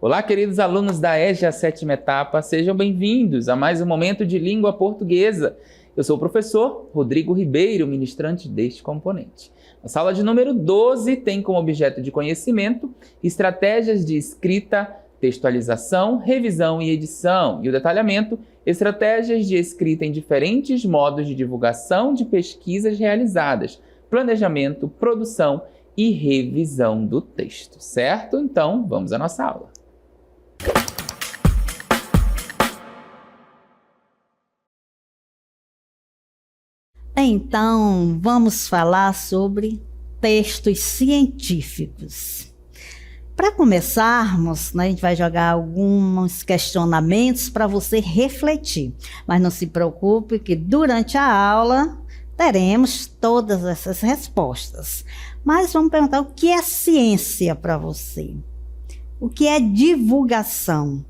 Olá, queridos alunos da EJA Sétima Etapa, sejam bem-vindos a mais um Momento de Língua Portuguesa. Eu sou o professor Rodrigo Ribeiro, ministrante deste componente. A sala de número 12 tem como objeto de conhecimento estratégias de escrita, textualização, revisão e edição. E o detalhamento, estratégias de escrita em diferentes modos de divulgação de pesquisas realizadas, planejamento, produção e revisão do texto, certo? Então, vamos à nossa aula. Então, vamos falar sobre textos científicos. Para começarmos, a gente vai jogar alguns questionamentos para você refletir. Mas não se preocupe que durante a aula teremos todas essas respostas. Mas vamos perguntar o que é ciência para você? O que é divulgação?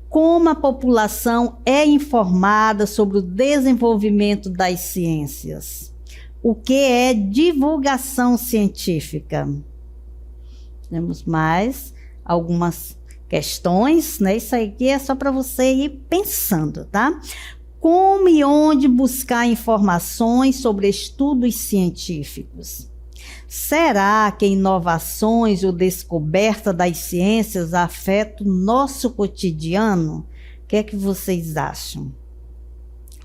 Como a população é informada sobre o desenvolvimento das ciências? O que é divulgação científica? Temos mais algumas questões, né? Isso aqui é só para você ir pensando, tá? Como e onde buscar informações sobre estudos científicos? Será que inovações ou descoberta das ciências afetam o nosso cotidiano? O que é que vocês acham?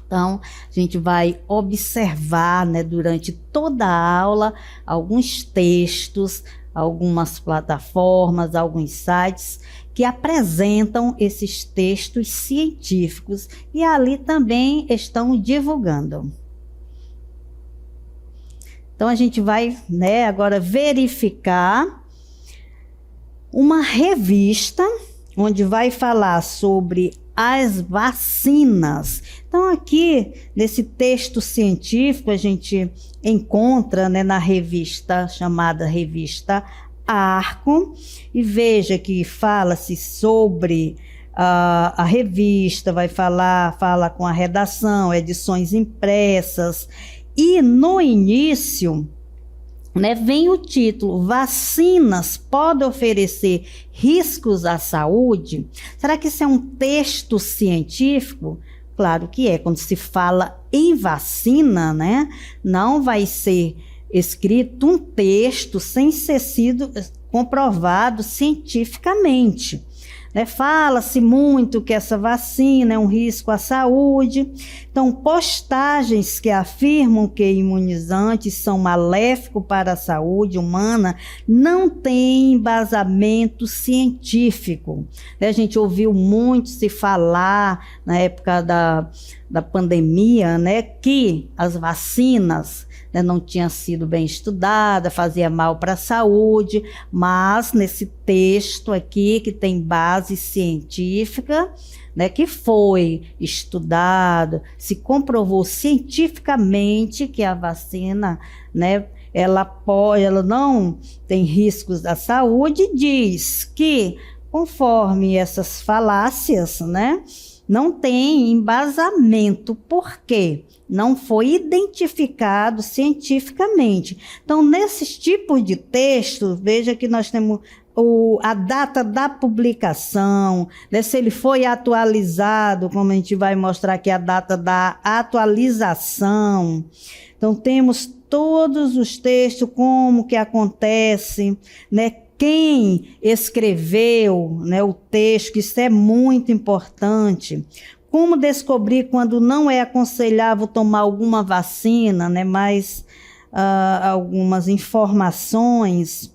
Então, a gente vai observar, né, durante toda a aula alguns textos, algumas plataformas, alguns sites que apresentam esses textos científicos e ali também estão divulgando. Então, a gente vai, né, agora verificar uma revista onde vai falar sobre as vacinas. Então, aqui, nesse texto científico, a gente encontra, né, na revista chamada Revista Arco, e veja que fala-se sobre a revista, fala com a redação, edições impressas. E no início, né, vem o título: vacinas podem oferecer riscos à saúde? Será que isso é um texto científico? Claro que é. Quando se fala em vacina, né, não vai ser escrito um texto sem ter sido comprovado cientificamente. Fala-se muito que essa vacina é um risco à saúde. Então, postagens que afirmam que imunizantes são maléficos para a saúde humana não têm embasamento científico. A gente ouviu muito se falar, na época da pandemia, né, que as vacinas, né, não tinha sido bem estudada, fazia mal para a saúde, mas nesse texto aqui, que tem base científica, né, que foi estudado, se comprovou cientificamente que a vacina, né, ela não tem riscos à saúde, diz que, conforme essas falácias, né, não tem embasamento. Por quê? Não foi identificado cientificamente. Então, nesses tipos de texto, veja que nós temos a data da publicação, né, se ele foi atualizado, como a gente vai mostrar aqui a data da atualização. Então, temos todos os textos, como que acontece, né, quem escreveu, né, o texto, que isso é muito importante. Como descobrir quando não é aconselhável tomar alguma vacina, né, mais algumas informações.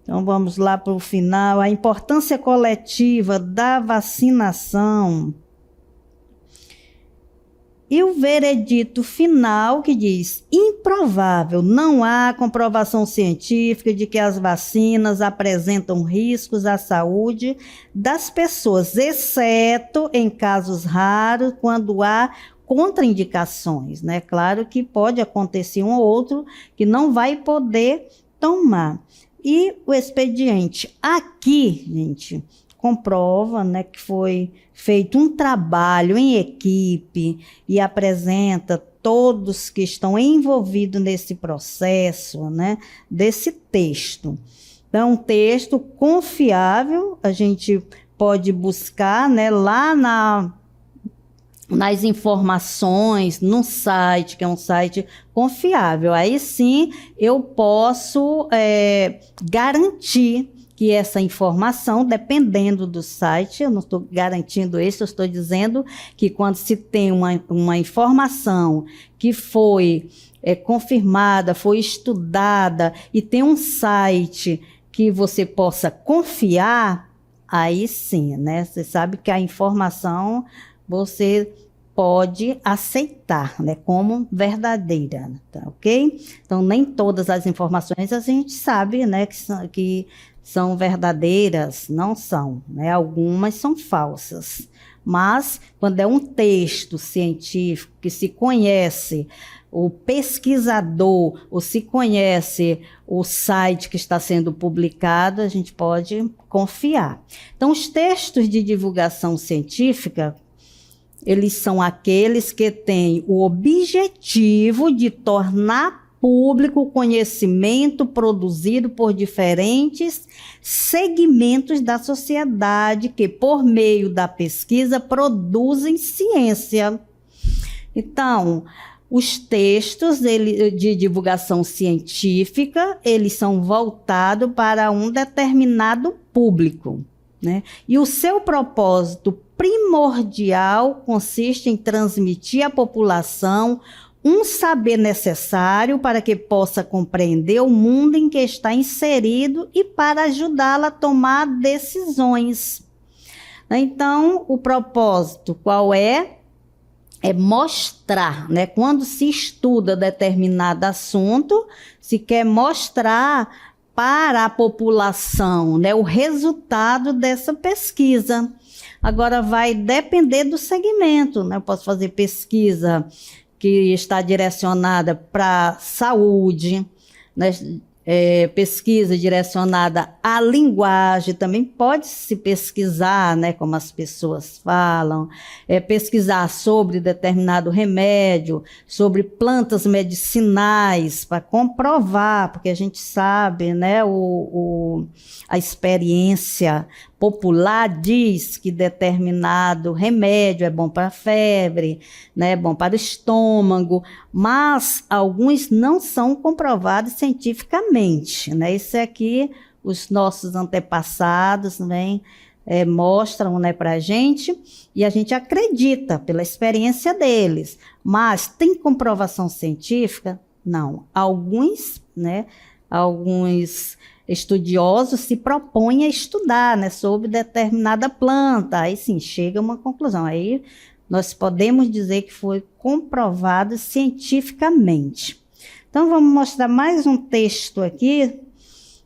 Então, vamos lá para o final. A importância coletiva da vacinação. E o veredito final, que diz: improvável, não há comprovação científica de que as vacinas apresentam riscos à saúde das pessoas, exceto em casos raros, quando há contraindicações, né? Claro que pode acontecer um ou outro que não vai poder tomar. E o expediente aqui, gente, comprova, né, que foi feito um trabalho em equipe e apresenta todos que estão envolvidos nesse processo, né, desse texto. Então, um texto confiável, a gente pode buscar, né, lá nas informações, no site, que é um site confiável. Aí sim eu posso garantir que essa informação, dependendo do site, eu não estou garantindo isso, eu estou dizendo que quando se tem uma informação que foi confirmada, foi estudada e tem um site que você possa confiar, aí sim, né? Você sabe que a informação você pode aceitar, né, como verdadeira, tá, ok? Então, nem todas as informações a gente sabe, né, que são verdadeiras, não são, né? Algumas são falsas. Mas, quando é um texto científico que se conhece o pesquisador, ou se conhece o site que está sendo publicado, a gente pode confiar. Então, os textos de divulgação científica, eles são aqueles que têm o objetivo de tornar público o conhecimento produzido por diferentes segmentos da sociedade que, por meio da pesquisa, produzem ciência. Então, os textos de divulgação científica, eles são voltados para um determinado público, né? E o seu propósito primordial consiste em transmitir à população um saber necessário para que possa compreender o mundo em que está inserido e para ajudá-la a tomar decisões. Então, o propósito qual é? É mostrar, né? Quando se estuda determinado assunto, se quer mostrar para a população, né, o resultado dessa pesquisa. Agora vai depender do segmento, né? Eu posso fazer pesquisa que está direcionada para saúde, né? Pesquisa direcionada à linguagem, também pode se pesquisar, né, como as pessoas falam, pesquisar sobre determinado remédio, sobre plantas medicinais, para comprovar, porque a gente sabe, né, a experiência popular diz que determinado remédio é bom para a febre, né, é bom para o estômago, mas alguns não são comprovados cientificamente, né? Isso aqui os nossos antepassados, né, mostram, né, para a gente, e a gente acredita pela experiência deles, mas tem comprovação científica? Não. Alguns estudiosos se propõem a estudar, né, sobre determinada planta, aí sim, chega a uma conclusão, aí nós podemos dizer que foi comprovado cientificamente. Então, vamos mostrar mais um texto aqui,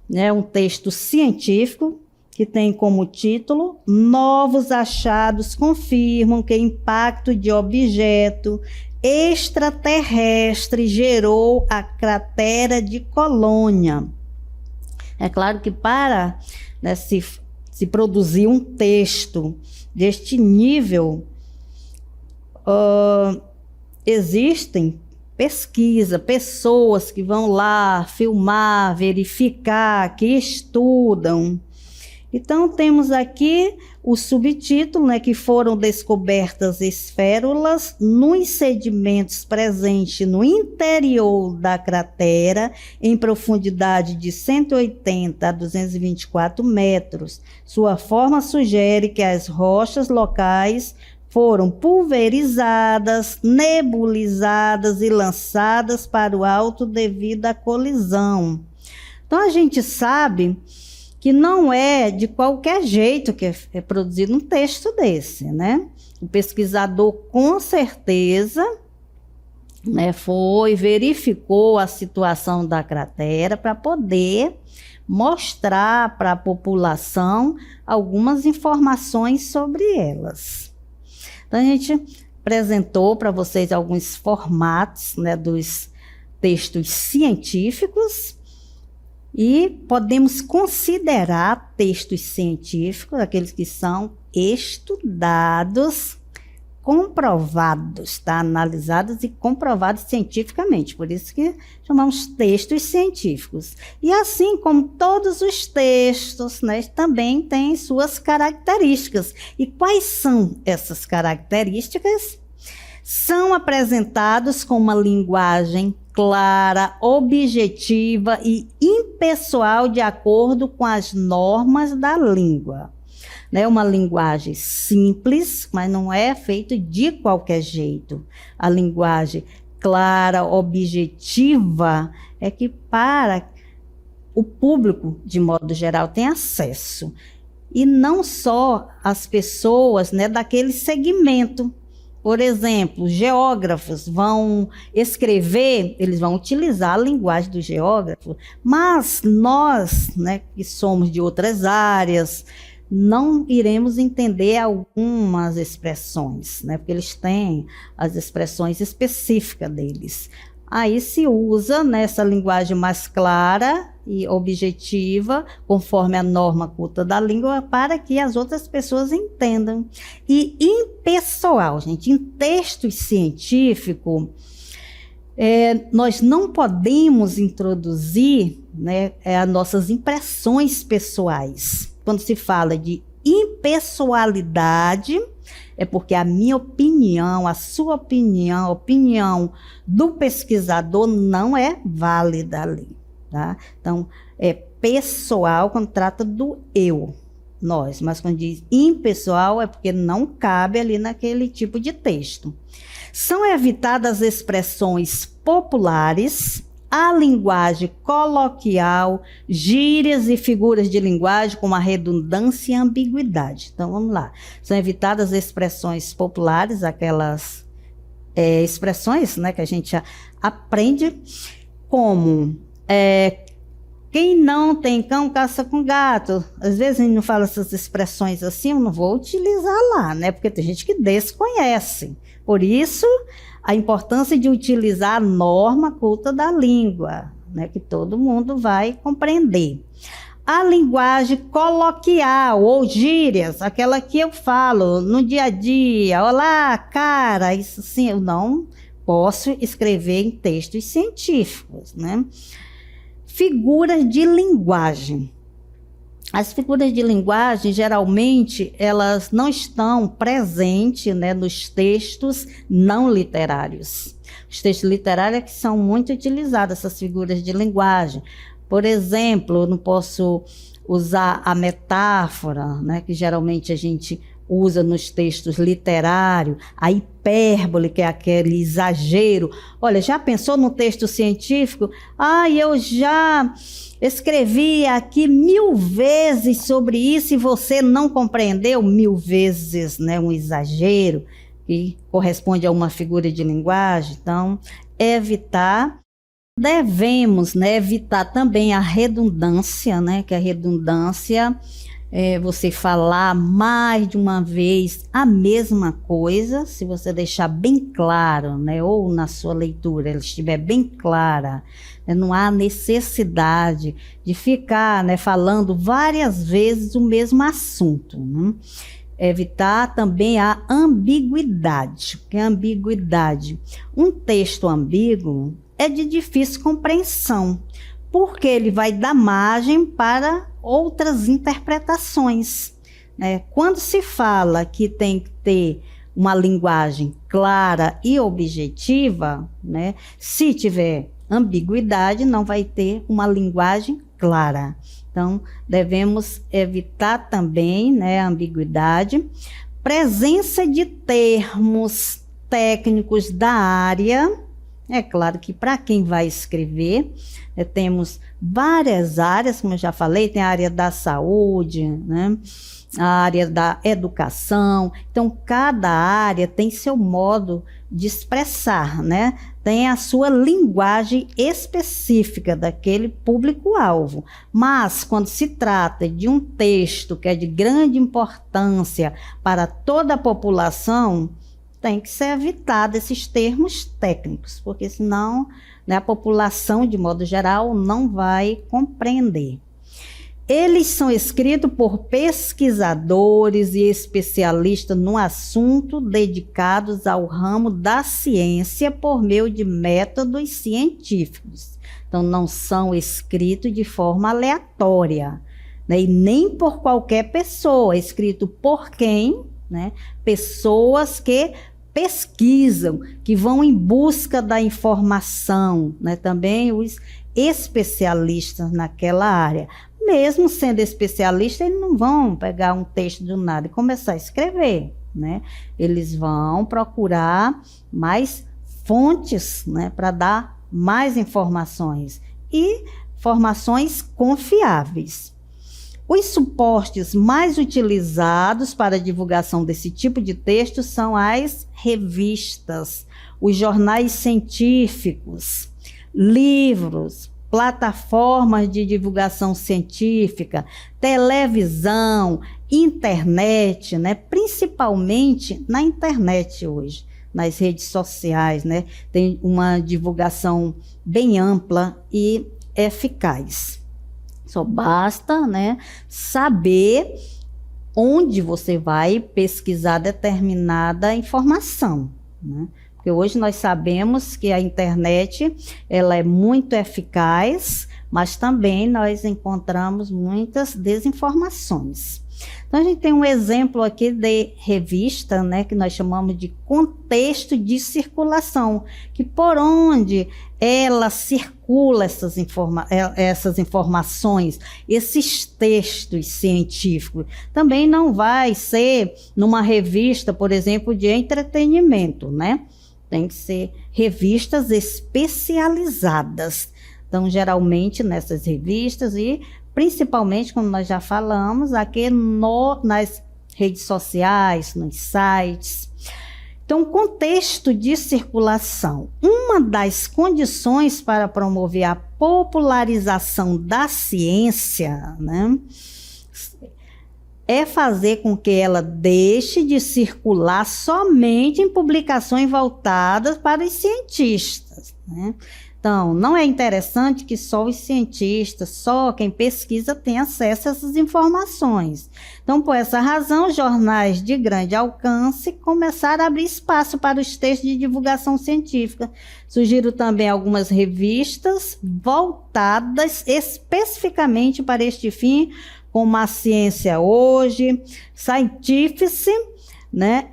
né, um texto científico, que tem como título: Novos achados confirmam que impacto de objeto extraterrestre gerou a cratera de Colônia. É claro que para, né, se produzir um texto deste nível, existem pessoas que vão lá filmar, verificar, que estudam. Então, temos aqui o subtítulo, né, que foram descobertas esférulas nos sedimentos presentes no interior da cratera, em profundidade de 180 a 224 metros. Sua forma sugere que as rochas locais foram pulverizadas, nebulizadas e lançadas para o alto devido à colisão. Então, a gente sabe que não é de qualquer jeito que é produzido um texto desse, né? O pesquisador, com certeza, né, verificou a situação da cratera para poder mostrar para a população algumas informações sobre elas. Então, a gente apresentou para vocês alguns formatos, né, dos textos científicos, e podemos considerar textos científicos aqueles que são estudados comprovados, tá? Analisados e comprovados cientificamente, por isso que chamamos textos científicos. E assim como todos os textos, né, também têm suas características. E quais são essas características? São apresentados com uma linguagem clara, objetiva e impessoal de acordo com as normas da língua. É uma linguagem simples, mas não é feito de qualquer jeito. A linguagem clara, objetiva, é que para o público, de modo geral, tem acesso. E não só as pessoas, né, daquele segmento. Por exemplo, geógrafos vão escrever, eles vão utilizar a linguagem do geógrafo, mas nós, né, que somos de outras áreas, não iremos entender algumas expressões, né? Porque eles têm as expressões específicas deles. Aí se usa nessa linguagem mais clara e objetiva, conforme a norma culta da língua, para que as outras pessoas entendam. E impessoal, gente, em textos científicos, nós não podemos introduzir, né, as nossas impressões pessoais. Quando se fala de impessoalidade, é porque a minha opinião, a sua opinião, a opinião do pesquisador não é válida ali, tá? Então, é pessoal quando trata do eu, nós. Mas quando diz impessoal é porque não cabe ali naquele tipo de texto. São evitadas expressões populares, a linguagem coloquial, gírias e figuras de linguagem com uma redundância e ambiguidade. Então, vamos lá. São evitadas expressões populares, aquelas expressões, né, que a gente aprende, como quem não tem cão, caça com gato. Às vezes a gente não fala essas expressões assim, eu não vou utilizar lá, né, porque tem gente que desconhece. Por isso, a importância de utilizar a norma culta da língua, né, que todo mundo vai compreender. A linguagem coloquial ou gírias, aquela que eu falo no dia a dia, olá, cara, isso sim, eu não posso escrever em textos científicos, né? Figuras de linguagem. As figuras de linguagem, geralmente, elas não estão presentes, né, nos textos não literários. Os textos literários é que são muito utilizados, essas figuras de linguagem. Por exemplo, eu não posso usar a metáfora, né, que geralmente a gente usa nos textos literários, a hipérbole, que é aquele exagero. Olha, já pensou no texto científico? Eu já escrevi aqui 1000 vezes sobre isso e você não compreendeu 1000 vezes, né? Um exagero que corresponde a uma figura de linguagem. Então, devemos, né, evitar também a redundância, né? Que a redundância você falar mais de uma vez a mesma coisa, se você deixar bem claro, né, ou na sua leitura ela estiver bem clara, né, não há necessidade de ficar, né, falando várias vezes o mesmo assunto, né? Evitar também a ambiguidade, porque a ambiguidade, um texto ambíguo é de difícil compreensão, porque ele vai dar margem para outras interpretações, né? Quando se fala que tem que ter uma linguagem clara e objetiva, né? Se tiver ambiguidade, não vai ter uma linguagem clara. Então, devemos evitar também, né, a ambiguidade. Presença de termos técnicos da área. É claro que para quem vai escrever, temos várias áreas, como eu já falei, tem a área da saúde, né? A área da educação. Então, cada área tem seu modo de expressar, né? Tem a sua linguagem específica daquele público-alvo. Mas, quando se trata de um texto que é de grande importância para toda a população, tem que ser evitado esses termos técnicos, porque senão, né, a população, de modo geral, não vai compreender. Eles são escritos por pesquisadores e especialistas no assunto dedicados ao ramo da ciência por meio de métodos científicos. Então, não são escritos de forma aleatória, né? E nem por qualquer pessoa, é escrito por quem, né? Pessoas que pesquisam, que vão em busca da informação, né? Também os especialistas naquela área. Mesmo sendo especialista, eles não vão pegar um texto do nada e começar a escrever, né? Eles vão procurar mais fontes, né, para dar mais informações e informações confiáveis. Os suportes mais utilizados para a divulgação desse tipo de texto são as revistas, os jornais científicos, livros, plataformas de divulgação científica, televisão, internet, né? Principalmente na internet hoje, nas redes sociais, né? Tem uma divulgação bem ampla e eficaz. Só basta, né, saber onde você vai pesquisar determinada informação, né? Porque hoje nós sabemos que a internet ela é muito eficaz, mas também nós encontramos muitas desinformações. Então, a gente tem um exemplo aqui de revista, né, que nós chamamos de contexto de circulação, que por onde ela circula essas informações, esses textos científicos. Também não vai ser numa revista, por exemplo, de entretenimento, né? Tem que ser revistas especializadas. Então, geralmente, nessas revistas e principalmente, como nós já falamos, aqui nas redes sociais, nos sites. Então, contexto de circulação. Uma das condições para promover a popularização da ciência, né, é fazer com que ela deixe de circular somente em publicações voltadas para os cientistas, né? Então, não é interessante que só os cientistas, só quem pesquisa tenha acesso a essas informações. Então, por essa razão, jornais de grande alcance começaram a abrir espaço para os textos de divulgação científica. Surgiram também algumas revistas voltadas especificamente para este fim, como a Ciência Hoje, Scientific, né?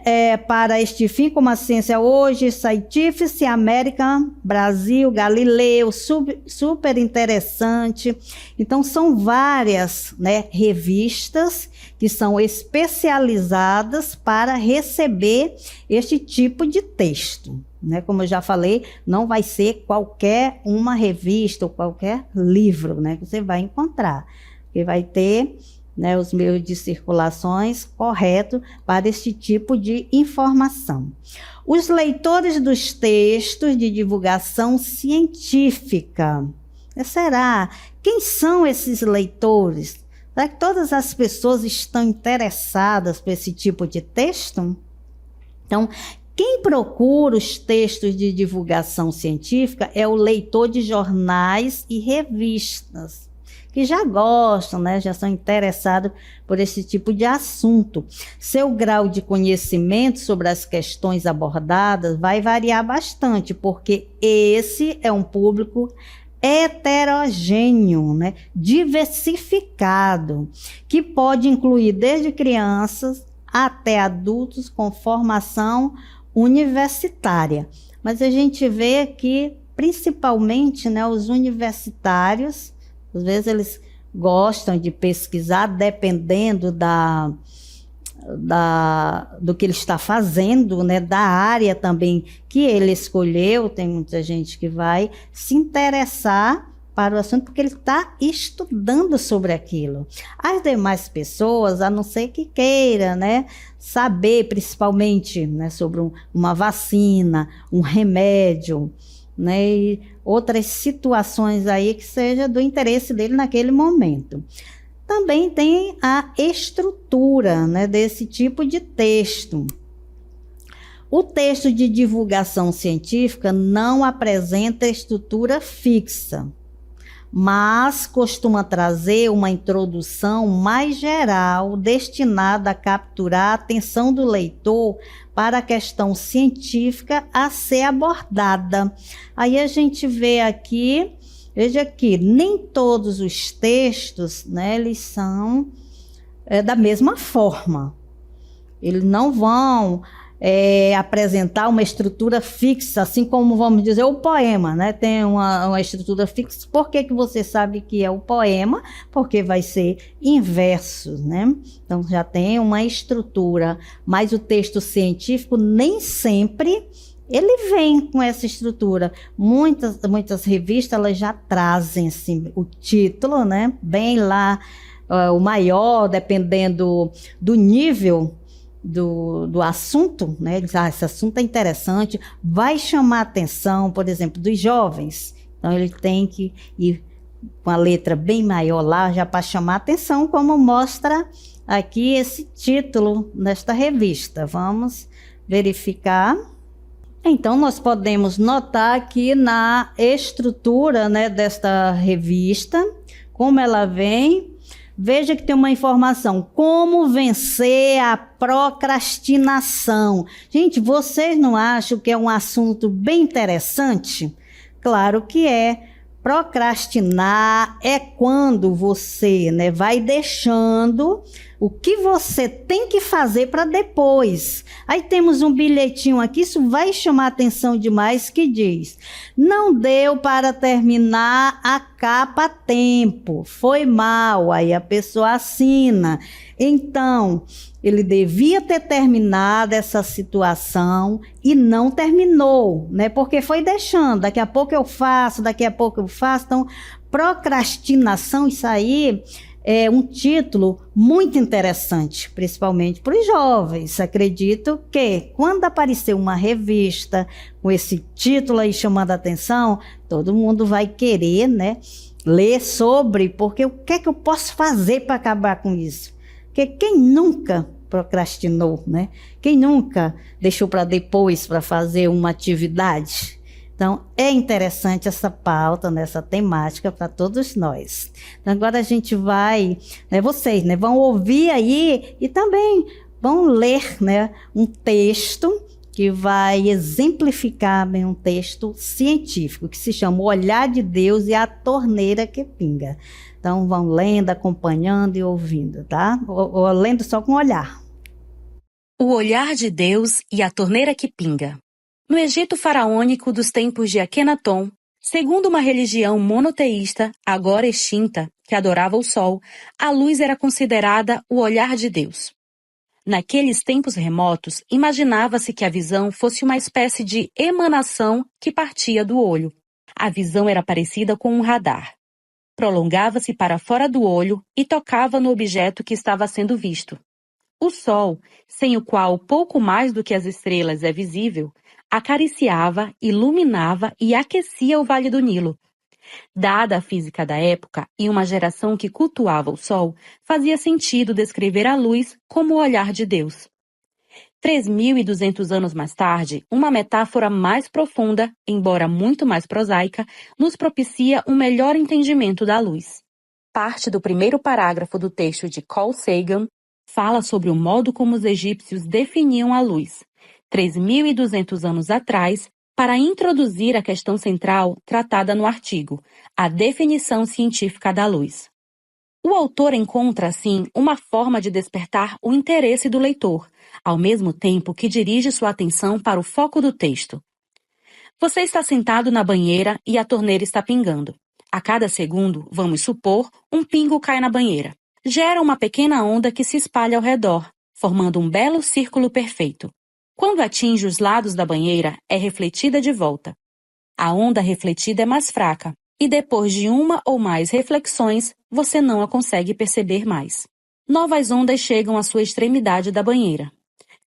Para este fim, como a Ciência Hoje, Scientific, American, Brasil, Galileu, super interessante. Então, são várias, né, revistas que são especializadas para receber este tipo de texto, né? Como eu já falei, não vai ser qualquer uma revista ou qualquer livro, né, que você vai encontrar, que vai ter, né, os meios de circulações corretos para este tipo de informação. Os leitores dos textos de divulgação científica. Será? Quem são esses leitores? Será que todas as pessoas estão interessadas por esse tipo de texto? Então, quem procura os textos de divulgação científica é o leitor de jornais e revistas, que já gostam, né, já são interessados por esse tipo de assunto. Seu grau de conhecimento sobre as questões abordadas vai variar bastante, porque esse é um público heterogêneo, né, diversificado, que pode incluir desde crianças até adultos com formação universitária. Mas a gente vê que, principalmente, né, os universitários, às vezes eles gostam de pesquisar dependendo do que ele está fazendo, né, da área também que ele escolheu. Tem muita gente que vai se interessar para o assunto porque ele está estudando sobre aquilo. As demais pessoas, a não ser que queira, né, saber principalmente, né, sobre uma vacina, um remédio, né, e outras situações aí que seja do interesse dele naquele momento. Também tem a estrutura, né, desse tipo de texto. O texto de divulgação científica não apresenta estrutura fixa, mas costuma trazer uma introdução mais geral, destinada a capturar a atenção do leitor para a questão científica a ser abordada. Aí a gente vê aqui, veja aqui, nem todos os textos, né, eles são da mesma forma. Eles não vão apresentar uma estrutura fixa, assim como, vamos dizer, o poema, né? Tem uma estrutura fixa. Por que você sabe que é o poema? Porque vai ser em versos, né? Então, já tem uma estrutura. Mas o texto científico, nem sempre ele vem com essa estrutura. Muitas revistas, elas já trazem assim, o título, né? Bem lá, o maior, dependendo do nível do assunto, né? Esse assunto é interessante, vai chamar a atenção, por exemplo, dos jovens. Então, ele tem que ir com a letra bem maior lá, já para chamar a atenção, como mostra aqui esse título nesta revista. Vamos verificar. Então, nós podemos notar aqui na estrutura, né, desta revista, como ela vem. Veja que tem uma informação, como vencer a procrastinação. Gente, vocês não acham que é um assunto bem interessante? Claro que é. Procrastinar é quando você, né, vai deixando o que você tem que fazer para depois. Aí temos um bilhetinho aqui, isso vai chamar atenção demais, que diz: não deu para terminar a capa a tempo, foi mal. Aí a pessoa assina. Então, ele devia ter terminado essa situação e não terminou, né? Porque foi deixando, daqui a pouco eu faço, daqui a pouco eu faço. Então, procrastinação, isso aí é um título muito interessante, principalmente para os jovens. Acredito que quando aparecer uma revista com esse título aí chamando a atenção, todo mundo vai querer, né, ler sobre, porque o que é que eu posso fazer para acabar com isso? Porque quem nunca procrastinou, né? Quem nunca deixou para depois para fazer uma atividade? Então, é interessante essa pauta, essa temática para todos nós. Então, agora a gente vai, vocês, vão ouvir aí e também vão ler, um texto que vai exemplificar bem um texto científico, que se chama O Olhar de Deus e a Torneira que Pinga. Então, vão lendo, acompanhando e ouvindo, tá? Ou lendo só com o olhar. O Olhar de Deus e a Torneira que Pinga. No Egito faraônico dos tempos de Akenaton, segundo uma religião monoteísta, agora extinta, que adorava o sol, a luz era considerada o olhar de Deus. Naqueles tempos remotos, imaginava-se que a visão fosse uma espécie de emanação que partia do olho. A visão era parecida com um radar. Prolongava-se para fora do olho e tocava no objeto que estava sendo visto. O sol, sem o qual pouco mais do que as estrelas é visível, acariciava, iluminava e aquecia o Vale do Nilo. Dada a física da época e uma geração que cultuava o sol, fazia sentido descrever a luz como o olhar de Deus. 3.200 anos mais tarde, uma metáfora mais profunda, embora muito mais prosaica, nos propicia um melhor entendimento da luz. Parte do primeiro parágrafo do texto de Carl Sagan fala sobre o modo como os egípcios definiam a luz, 3.200 anos atrás, para introduzir a questão central tratada no artigo, a definição científica da luz. O autor encontra, assim, uma forma de despertar o interesse do leitor, ao mesmo tempo que dirige sua atenção para o foco do texto. Você está sentado na banheira e a torneira está pingando. A cada segundo, vamos supor, um pingo cai na banheira. Gera uma pequena onda que se espalha ao redor, formando um belo círculo perfeito. Quando atinge os lados da banheira, é refletida de volta. A onda refletida é mais fraca, e depois de uma ou mais reflexões, você não a consegue perceber mais. Novas ondas chegam à sua extremidade da banheira,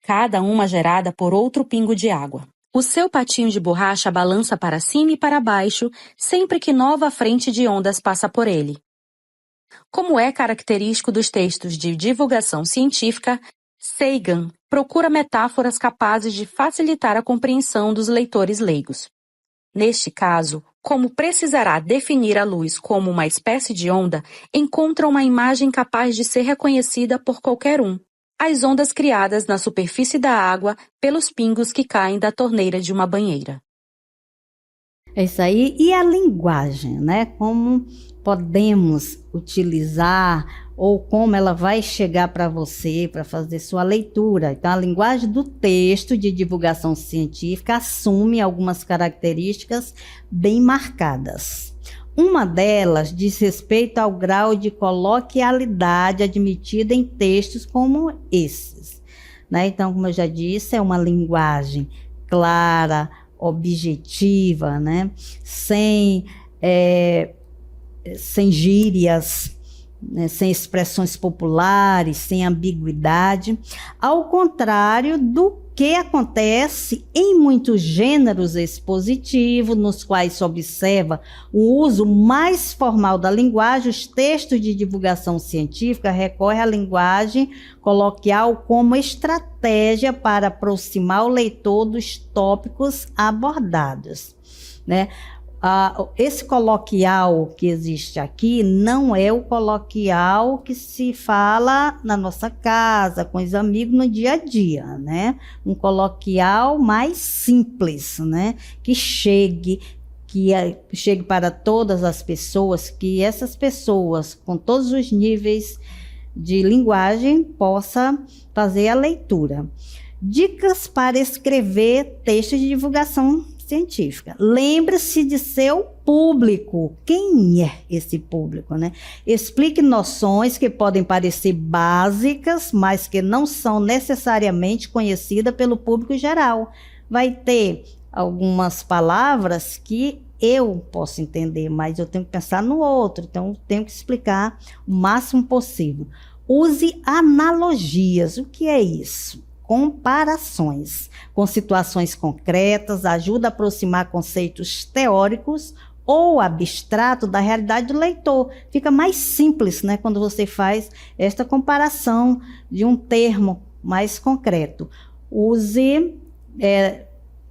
cada uma gerada por outro pingo de água. O seu patinho de borracha balança para cima e para baixo sempre que nova frente de ondas passa por ele. Como é característico dos textos de divulgação científica, Sagan procura metáforas capazes de facilitar a compreensão dos leitores leigos. Neste caso, como precisará definir a luz como uma espécie de onda, encontra uma imagem capaz de ser reconhecida por qualquer um. As ondas criadas na superfície da água pelos pingos que caem da torneira de uma banheira. É isso aí. E a linguagem, né? Como podemos utilizar ou como ela vai chegar para você para fazer sua leitura. Então, a linguagem do texto de divulgação científica assume algumas características bem marcadas. Uma delas diz respeito ao grau de coloquialidade admitida em textos como esses, né? Então, como eu já disse, é uma linguagem clara, objetiva, né? Sem gírias, né? Sem expressões populares, sem ambiguidade, ao contrário do que acontece em muitos gêneros expositivos, nos quais se observa o uso mais formal da linguagem. Os textos de divulgação científica recorrem à linguagem coloquial como estratégia para aproximar o leitor dos tópicos abordados, né? Esse coloquial que existe aqui não é o coloquial que se fala na nossa casa, com os amigos no dia a dia, né? Um coloquial mais simples, né? Que chegue para todas as pessoas, que essas pessoas, com todos os níveis de linguagem, possa fazer a leitura. Dicas para escrever textos de divulgação científica. Lembre-se de seu público. Quem é esse público, né? Explique noções que podem parecer básicas, mas que não são necessariamente conhecidas pelo público geral. Vai ter algumas palavras que eu posso entender, mas eu tenho que pensar no outro, então eu tenho que explicar o máximo possível. Use analogias. O que é isso? Comparações com situações concretas, ajuda a aproximar conceitos teóricos ou abstratos da realidade do leitor. Fica mais simples, né, quando você faz esta comparação de um termo mais concreto. Use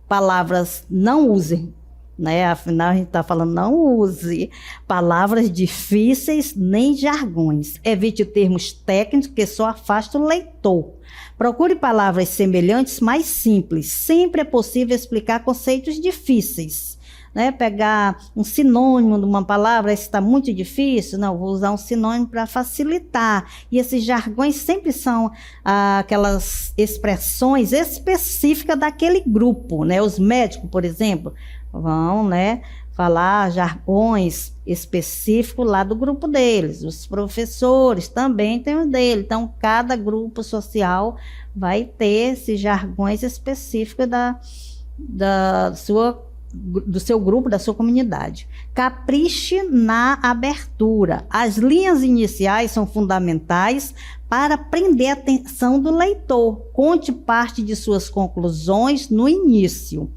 palavras, não use, né? Afinal, a gente está falando, não use palavras difíceis nem jargões. Evite termos técnicos que só afastam o leitor. Procure palavras semelhantes, mais simples. Sempre é possível explicar conceitos difíceis, né? Pegar um sinônimo de uma palavra, está muito difícil, não, vou usar um sinônimo para facilitar. E esses jargões sempre são aquelas expressões específicas daquele grupo, né? Os médicos, por exemplo, vão, né, falar jargões específicos lá do grupo deles. Os professores também têm o dele. Então, cada grupo social vai ter esses jargões específicos do seu grupo, da sua comunidade. Capriche na abertura. As linhas iniciais são fundamentais para prender a atenção do leitor. Conte parte de suas conclusões no início.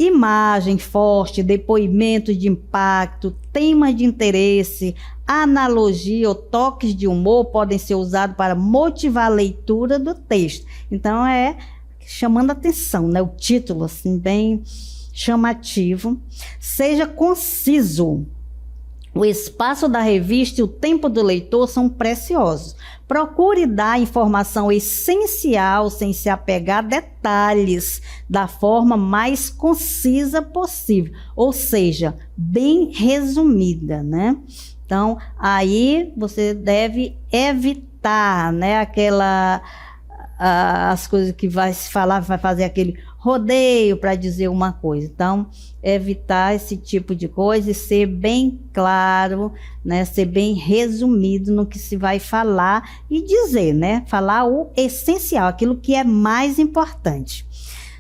Imagem forte, depoimentos de impacto, temas de interesse, analogia ou toques de humor podem ser usados para motivar a leitura do texto. Então, chamando a atenção, né? O título, assim, bem chamativo. Seja conciso. O espaço da revista e o tempo do leitor são preciosos. Procure dar informação essencial sem se apegar a detalhes, da forma mais concisa possível, ou seja, bem resumida, né? Então, aí você deve evitar, né, as coisas que vai se falar, vai fazer aquele rodeio para dizer uma coisa. Então, evitar esse tipo de coisa e ser bem claro, né? Ser bem resumido no que se vai falar e dizer, né? Falar o essencial, aquilo que é mais importante.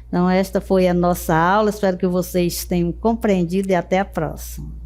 Então, esta foi a nossa aula. Espero que vocês tenham compreendido e até a próxima.